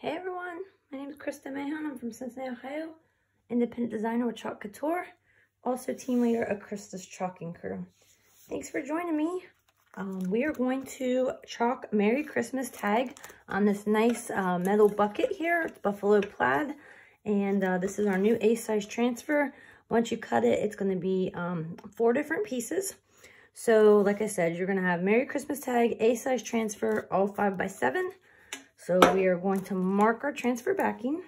Hey everyone, my name is Krista Mahon. I'm from Cincinnati, Ohio, independent designer with Couture, also team leader of Krista's Chalking Crew. Thanks for joining me. We are going to chalk Merry Christmas tag on this nice metal bucket here. It's buffalo plaid, and this is our new A-size transfer. Once you cut it, it's going to be 4 different pieces. So like I said, you're going to have Merry Christmas tag, A-size transfer, all 5x7. So we are going to mark our transfer backing.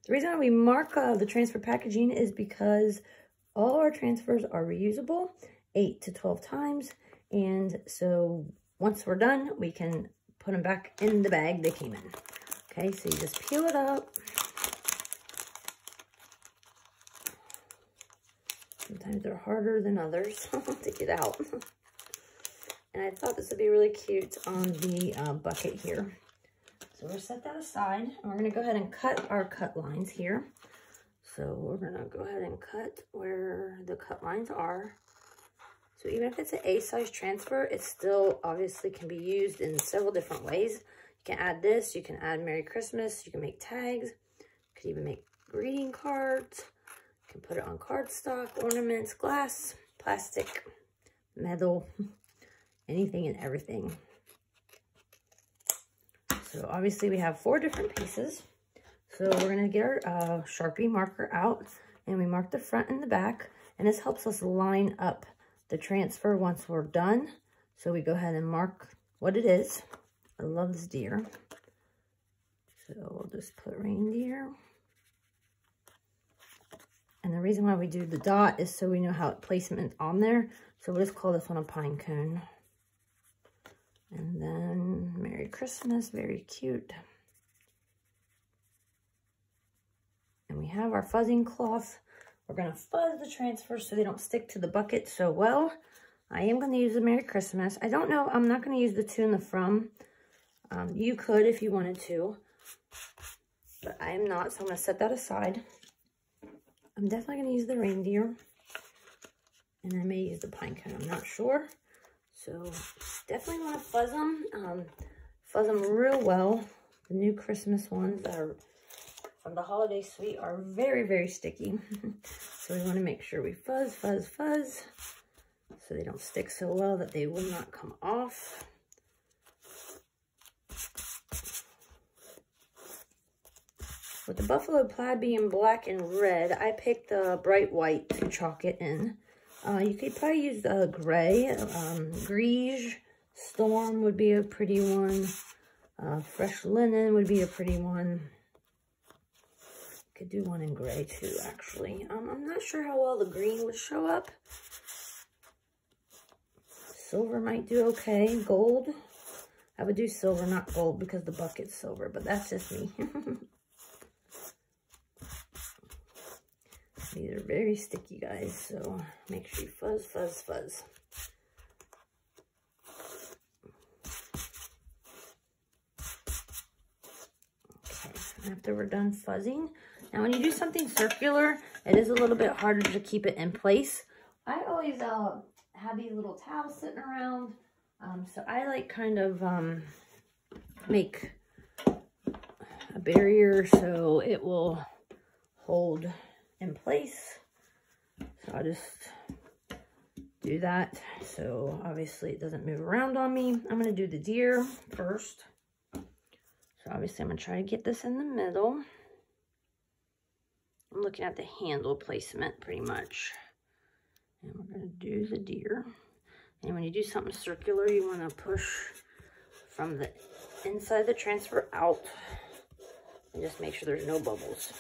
The reason why we mark the transfer packaging is because all our transfers are reusable 8 to 12 times. And so once we're done, we can put them back in the bag they came in. Okay, so you just peel it up. Sometimes they're harder than others to get out. And I thought this would be really cute on the bucket here. So we'll set that aside, and we're going to go ahead and cut our cut lines here. So we're going to go ahead and cut where the cut lines are. So even if it's an A-size transfer, it still obviously can be used in several different ways. You can add this, you can add Merry Christmas, you can make tags, you could even make greeting cards. You can put it on cardstock, ornaments, glass, plastic, metal, anything and everything. So obviously we have 4 different pieces. So we're going to get our Sharpie marker out, and we mark the front and the back. And this helps us line up the transfer once we're done. So we go ahead and mark what it is. I love this deer. So we'll just put reindeer. And the reason why we do the dot is so we know how placement on there. So we'll just call this one a pine cone. And then Merry Christmas, very cute. And we have our fuzzing cloth. We're going to fuzz the transfers so they don't stick to the bucket so well. I am going to use the Merry Christmas. I don't know, I'm not going to use the to and the from. You could if you wanted to, but I am not, so I'm going to set that aside. I'm definitely going to use the reindeer, and I may use the pine cone, I'm not sure. So definitely want to fuzz them real well. The new Christmas ones that are from the holiday suite are very, very sticky. So we want to make sure we fuzz, fuzz, fuzz, so they don't stick so well that they will not come off. With the buffalo plaid being black and red, I picked the bright white to chalk it in. You could probably use the gray. Greige Storm would be a pretty one. Fresh Linen would be a pretty one. Could do one in gray too, actually. I'm not sure how well the green would show up. Silver might do okay. Gold. I would do silver, not gold, because the bucket's silver, but that's just me. These are very sticky, guys, so make sure you fuzz, fuzz, fuzz. Okay, after we're done fuzzing, now when you do something circular, it is a little bit harder to keep it in place. I always have these little towels sitting around, so I like kind of make a barrier so it will hold in place. So I'll just do that so obviously it doesn't move around on me. I'm going to do the deer first. So obviously I'm going to try to get this in the middle. I'm looking at the handle placement pretty much. And we're going to do the deer. And when you do something circular, you want to push from the inside of the transfer out and just make sure there's no bubbles.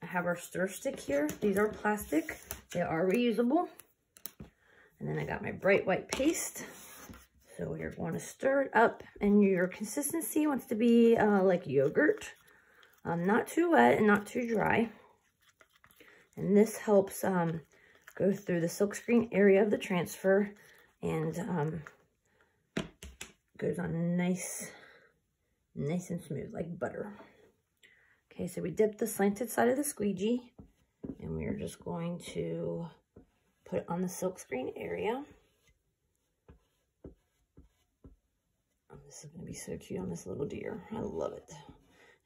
Have our stir stick here. These are plastic. They are reusable. And then I got my bright white paste. So we're going to stir it up, and your consistency wants to be like yogurt. Not too wet and not too dry. And this helps go through the silkscreen area of the transfer, and goes on nice and smooth like butter. Okay, so we dipped the slanted side of the squeegee, and we're just going to put it on the silkscreen area. I'm This is going to be so cute on this little deer. I love it.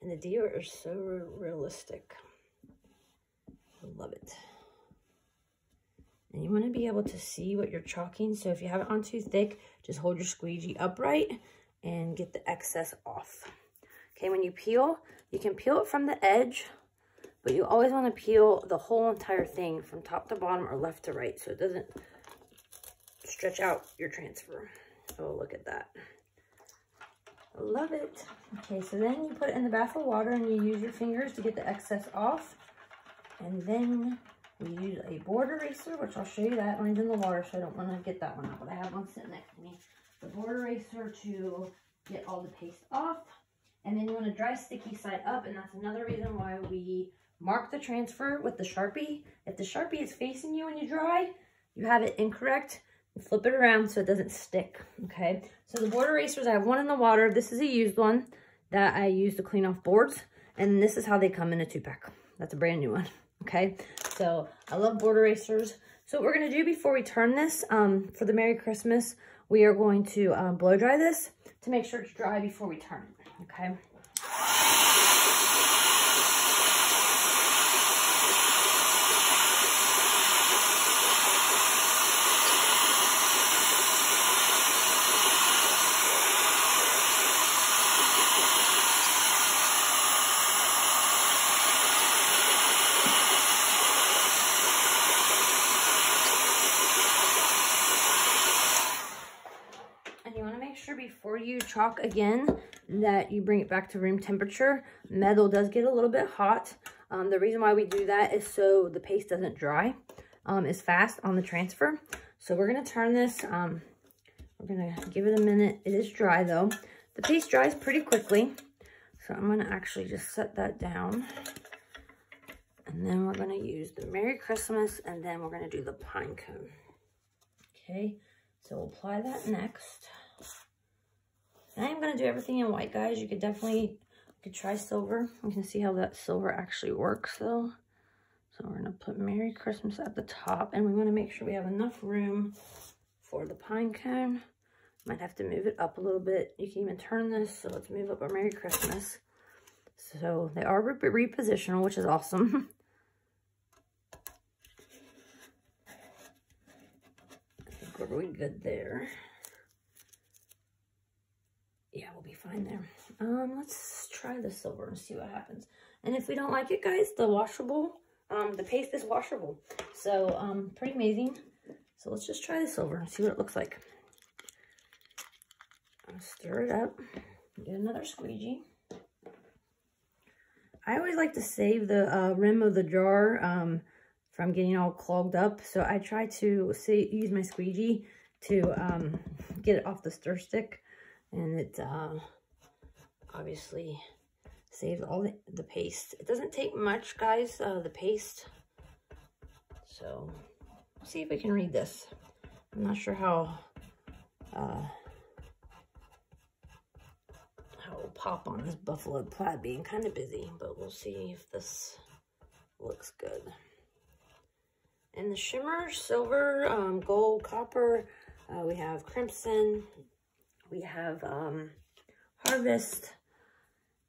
And the deer are so realistic. I love it. And you want to be able to see what you're chalking. So if you have it on too thick, just hold your squeegee upright and get the excess off. Okay, when you peel, you can peel it from the edge, but you always want to peel the whole entire thing from top to bottom or left to right so it doesn't stretch out your transfer. Oh, look at that. I love it. Okay, so then you put it in the bath of water and you use your fingers to get the excess off. And then we use a board eraser, which I'll show you that. Mine's in the water, so I don't want to get that one out, but I have one sitting next to me. The board eraser to get all the paste off. And then you want to dry sticky side up, and that's another reason why we mark the transfer with the Sharpie. If the Sharpie is facing you when you dry, you have it incorrect. Flip it around so it doesn't stick, okay? So the board erasers, I have one in the water. This is a used one that I use to clean off boards. And this is how they come in a 2-pack. That's a brand new one, okay? So I love board erasers. So what we're gonna do before we turn this, for the Merry Christmas, we are going to blow dry this to make sure it's dry before we turn it, okay? Before you chalk again, that you bring it back to room temperature. Metal does get a little bit hot. The reason why we do that is so the paste doesn't dry as fast on the transfer. So we're going to turn this. We're going to give it a minute. It is dry though. The paste dries pretty quickly. So I'm going to actually just set that down. And then we're going to use the Merry Christmas, and then we're going to do the pine cone. Okay, so we'll apply that next. And I am going to do everything in white, guys. You could try silver. You can see how that silver actually works, though. So we're going to put Merry Christmas at the top. And we want to make sure we have enough room for the pine cone. Might have to move it up a little bit. You can even turn this. So let's move up our Merry Christmas. So they are repositional, which is awesome. I think we're really good there. Yeah, we'll be fine there. Let's try the silver and see what happens. And if we don't like it, guys, the paste is washable. So, pretty amazing. So let's just try the silver and see what it looks like. I'll stir it up. Get another squeegee. I always like to save the rim of the jar from getting all clogged up. So I try to use my squeegee to get it off the stir stick. And it obviously saves all the paste. It doesn't take much, guys, the paste. So, let's see if we can read this. I'm not sure how it will pop on this buffalo plaid, being kind of busy. But we'll see if this looks good. And the shimmer, silver, gold, copper. We have crimson. We have harvest,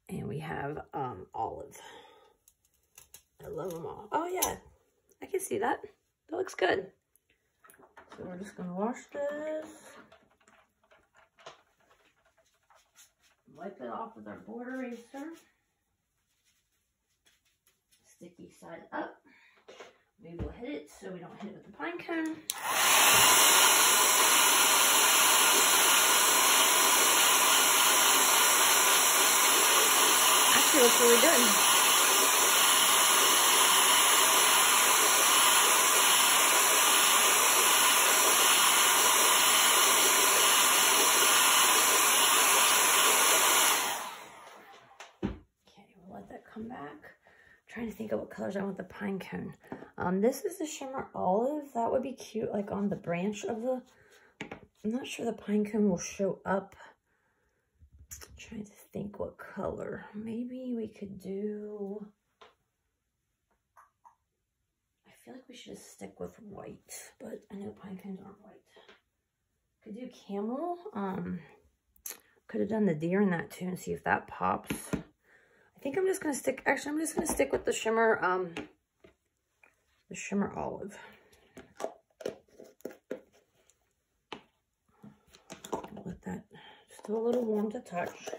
and we have olive. I love them all. Oh yeah, I can see that. That looks good. So we're just gonna wash this. Wipe it off with our board eraser. Sticky side up. Maybe we'll hit it so we don't hit it with the pine cone. Actually looks really good. Come back. I'm trying to think of what colors I want the pine cone. This is the shimmer olive. That would be cute, like on the branch of the. I'm not sure the pine cone will show up. I'm trying to think what color. Maybe we could do. I feel like we should just stick with white, but I know pine cones aren't white. Could do camel. Could have done the deer in that too and see if that pops. I think I'm just going to stick, actually I'm just going to stick with the shimmer olive. Let that still a little warm to touch.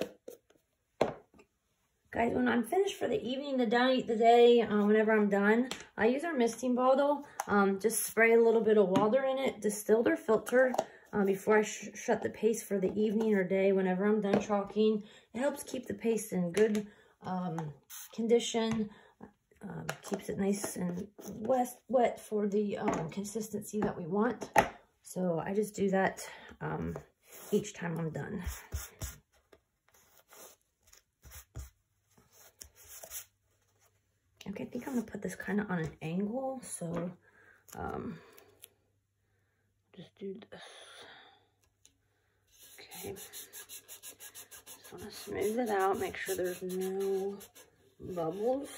Guys, when I'm finished for the evening, the day, whenever I'm done, I use our misting bottle. Just spray a little bit of water in it, distilled or filtered, before I shut the paste for the evening or day whenever I'm done chalking. It helps keep the paste in good condition, keeps it nice and wet for the consistency that we want. So I just do that each time I'm done. Okay, I think I'm gonna put this kind of on an angle, so just do this. Okay, just want to smooth it out, make sure there's no bubbles.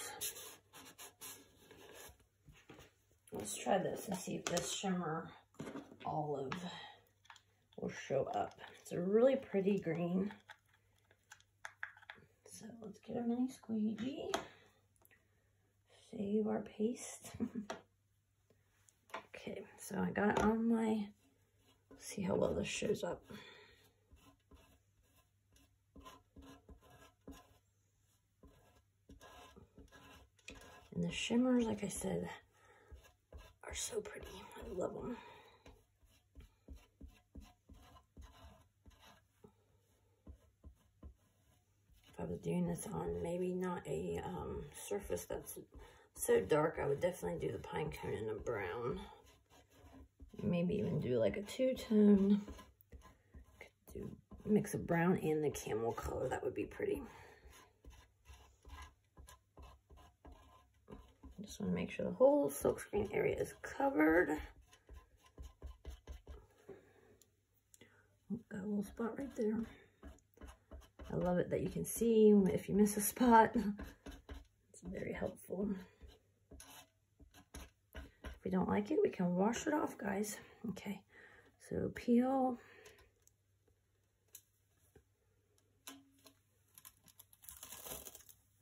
Let's try this and see if this shimmer olive will show up. It's a really pretty green. So let's get a nice squeegee. Save our paste. Okay, so I got it on my, see how well this shows up. And the shimmers, like I said, are so pretty. I love them. If I was doing this on maybe not a surface that's so dark, I would definitely do the pine cone in a brown. Maybe even do like a two-tone. Could do mix of brown and the camel color. That would be pretty. Just want to make sure the whole silkscreen area is covered. Got a little spot right there. I love it that you can see if you miss a spot. It's very helpful. If we don't like it, we can wash it off, guys. Okay, so peel.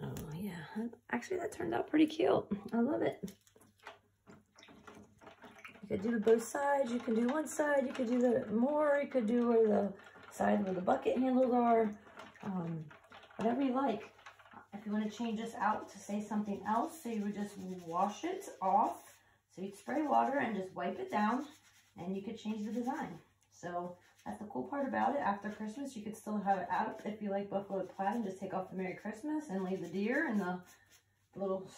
Oh yeah, actually that turned out pretty cute. I love it. You could do both sides. You can do one side. You could do the more. You could do where the side where the bucket handles are. Whatever you like. If you want to change this out to say something else, so you would just wash it off. So you'd spray water and just wipe it down, and you could change the design. So that's the cool part about it. After Christmas, you could still have it out if you like buffalo plaid and just take off the Merry Christmas and leave the deer and the little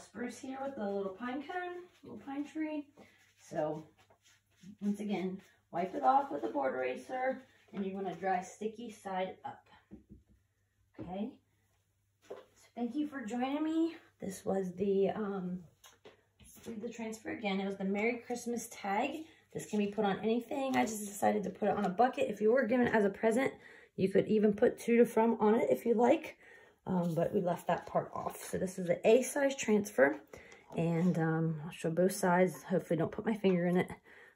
spruce here with the little pine cone, little pine tree. So once again, wipe it off with a board eraser, and you want to dry sticky side up. Okay. So thank you for joining me. This was the transfer again. It was the Merry Christmas tag. This can be put on anything. I just decided to put it on a bucket. If you were given it as a present, you could even put to and from on it if you like. But we left that part off. So this is the A size transfer. And I'll show both sides. Hopefully don't put my finger in it.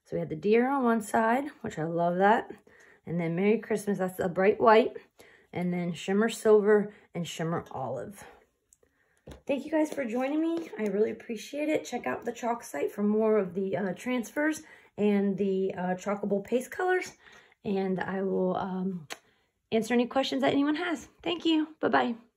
So we had the deer on one side, which I love that. And then Merry Christmas, that's a bright white. And then shimmer silver and shimmer olive. Thank you guys for joining me. I really appreciate it. Check out the chalk site for more of the transfers and the chalkable paste colors. And I will answer any questions that anyone has. Thank you. Bye-bye.